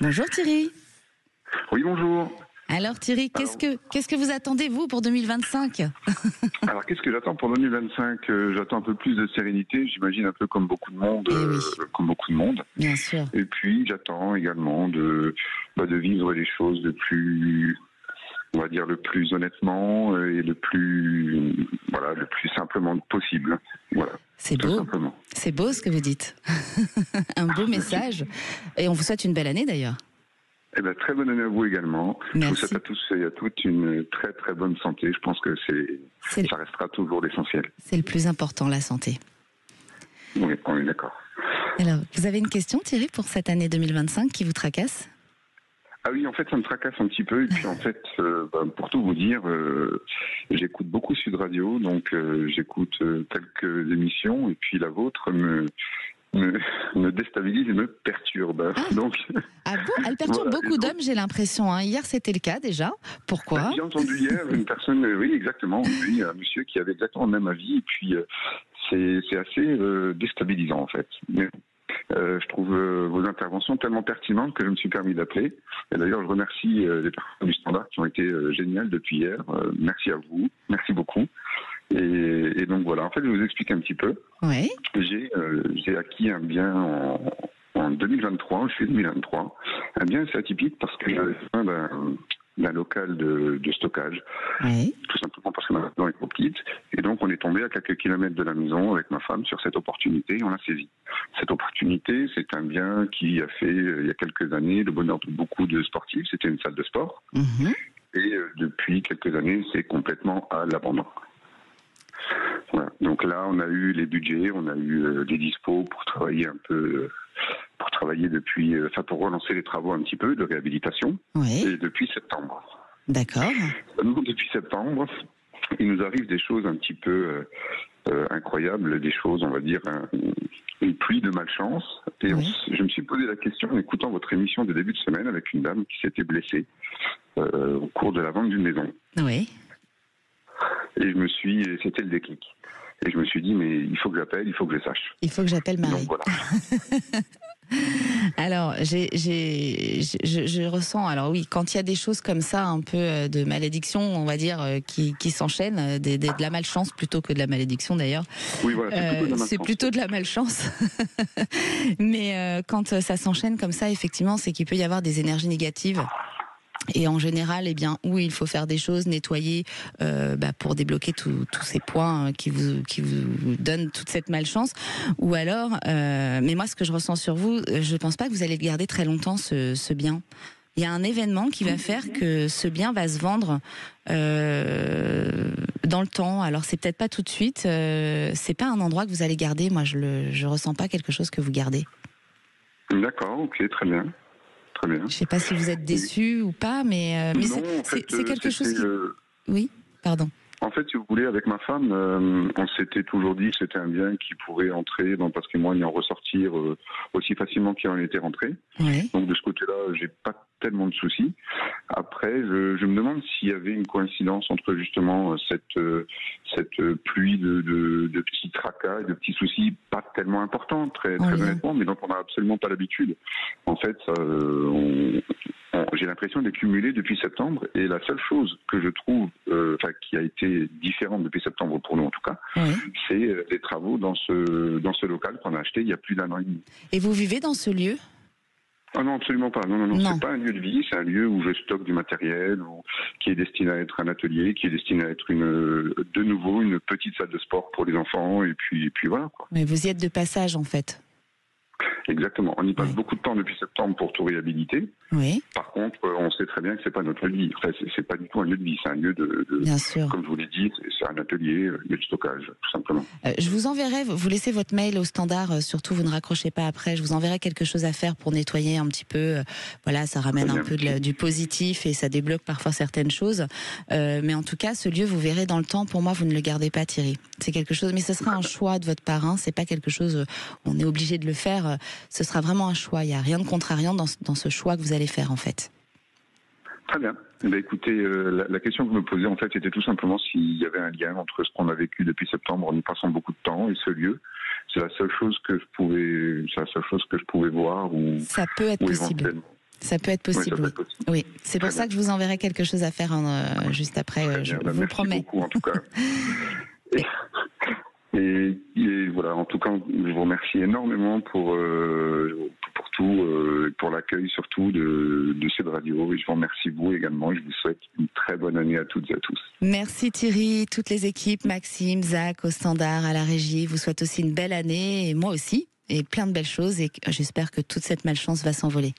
Bonjour Thierry. Oui, bonjour. Alors Thierry, qu'est-ce que vous attendez vous pour 2025? Alors, qu'est-ce que j'attends pour 2025? J'attends un peu plus de sérénité, j'imagine un peu comme beaucoup de monde. Eh oui. Comme beaucoup de monde. Bien sûr. Et puis, j'attends également de vivre les choses le plus, on va dire, le plus honnêtement et le plus simplement possible. Voilà. C'est Tout beau. simplement. C'est beau ce que vous dites. Un beau message. Et on vous souhaite une belle année d'ailleurs. Eh ben, très bonne année à vous également. Merci. Je vous souhaite à tous et à toutes une très très bonne santé. Je pense que ça restera toujours l'essentiel. C'est le plus important, la santé. Oui, on est d'accord. Alors, vous avez une question Thierry pour cette année 2025 qui vous tracasse? Ah oui, en fait, ça me tracasse un petit peu. Et puis, en fait, pour tout vous dire, j'écoute beaucoup Sud Radio, donc j'écoute quelques émissions, et puis la vôtre me déstabilise et me perturbe. Donc, Ah bon? Elle perturbe beaucoup d'hommes, j'ai l'impression. Hein. Hier, c'était le cas déjà. Pourquoi? J'ai entendu hier une personne, oui, exactement, un monsieur qui avait exactement le même avis, et puis c'est assez déstabilisant, en fait. Mais je trouve vos interventions tellement pertinentes que je me suis permis d'appeler. Et d'ailleurs, je remercie les personnes du Standard qui ont été géniales depuis hier. Merci à vous, merci beaucoup. Et donc voilà, en fait, je vous explique un petit peu. Oui. J'ai acquis un bien en 2023, je suis 2023, un bien assez atypique parce que j'avais besoin d'un local de stockage. Oui. Tout simplement parce que ma maison est trop petite. Et donc, on est tombé à quelques kilomètres de la maison avec ma femme sur cette opportunité et on l'a saisie. Cette opportunité, c'est un bien qui a fait, il y a quelques années, le bonheur de beaucoup de sportifs. C'était une salle de sport. Mmh. Et depuis quelques années, c'est complètement à l'abandon. Voilà. Donc là, on a eu les budgets, on a eu des dispos pour travailler un peu, pour travailler pour relancer les travaux un petit peu de réhabilitation. Oui. Et depuis septembre. D'accord. Depuis septembre, il nous arrive des choses un petit peu incroyables, des choses, on va dire, une pluie de malchance. Et Oui. je me suis posé la question en écoutant votre émission de début de semaine avec une dame qui s'était blessée au cours de la vente d'une maison. Oui. Et c'était le déclic. Et je me suis dit, mais il faut que j'appelle, il faut que je sache. Il faut que j'appelle Marie. Donc voilà. Alors, je ressens, alors oui, quand il y a des choses comme ça, un peu de malédiction, on va dire, qui s'enchaînent, de la malchance plutôt que de la malédiction d'ailleurs. Oui, voilà, c'est plutôt de la malchance. Mais quand ça s'enchaîne comme ça, effectivement, c'est qu'il peut y avoir des énergies négatives. Et en général, eh bien, où il faut faire des choses, nettoyer pour débloquer tous ces points qui vous donnent toute cette malchance. Ou alors, mais moi, ce que je ressens sur vous, je ne pense pas que vous allez le garder très longtemps, ce bien. Il y a un événement qui va faire que ce bien va se vendre dans le temps. Alors, c'est peut-être pas tout de suite. C'est pas un endroit que vous allez garder. Moi, je ressens pas quelque chose que vous gardez. D'accord, ok, très bien. Très bien. Je ne sais pas si vous êtes déçu ou pas, mais c'est quelque chose qui... Oui, pardon. En fait, si vous voulez, avec ma femme, on s'était toujours dit que c'était un bien qui pourrait entrer dans le patrimoine et en ressortir aussi facilement qu'il en était rentré. Oui. Donc de ce côté-là, j'ai pas tellement de soucis. Après, je me demande s'il y avait une coïncidence entre justement cette pluie de petits tracas et de petits soucis pas tellement importants, très honnêtement, mais dont on n'a absolument pas l'habitude. En fait, j'ai l'impression de cumuler depuis septembre, et la seule chose que je trouve qui a été différente depuis septembre pour nous en tout cas, c'est les travaux dans ce local qu'on a acheté il y a plus d'1 an et demi. Et vous vivez dans ce lieu ? Ah non, absolument pas. Non. C'est pas un lieu de vie, c'est un lieu où je stocke du matériel, qui est destiné à être un atelier, qui est destiné à être de nouveau une petite salle de sport pour les enfants, et puis voilà, quoi. Mais vous y êtes de passage en fait. Exactement. On y passe beaucoup de temps depuis septembre pour tout réhabiliter. Oui. Par contre, on sait très bien que c'est pas notre lieu de vie. Enfin, c'est pas du tout un lieu de vie. C'est un lieu Bien sûr. Comme je vous l'ai dit, c'est un atelier, lieu de stockage, tout simplement. Je vous enverrai, vous laissez votre mail au standard, surtout vous ne raccrochez pas après. Je vous enverrai quelque chose à faire pour nettoyer un petit peu. Voilà, ça ramène un peu du positif et ça débloque parfois certaines choses. Mais en tout cas, ce lieu, vous verrez dans le temps, pour moi, vous ne le gardez pas, Thierry. C'est quelque chose, mais ce sera un choix de votre parrain. C'est pas quelque chose, on est obligé de le faire. Ce sera vraiment un choix. Il n'y a rien de contrariant dans ce choix que vous allez faire, en fait. Très bien. Écoutez, la question que vous me posez, en fait, était tout simplement s'il y avait un lien entre ce qu'on a vécu depuis septembre en y passant beaucoup de temps et ce lieu. C'est la seule chose que je pouvais voir. Ça peut être possible. Ça peut être possible, oui. Oui, c'est pour ça que je vous enverrai quelque chose à faire juste après, je vous promets. Merci beaucoup, en tout cas. Et voilà, en tout cas, je vous remercie énormément pour tout, pour l'accueil surtout de cette radio. Et je vous remercie vous également. Et je vous souhaite une très bonne année à toutes et à tous. Merci Thierry, toutes les équipes, Maxime, Zach, au standard, à la régie. Vous souhaite aussi une belle année, et moi aussi, et plein de belles choses. Et j'espère que toute cette malchance va s'envoler.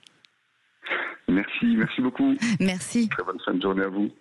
Merci beaucoup. Merci. Très bonne fin de journée à vous.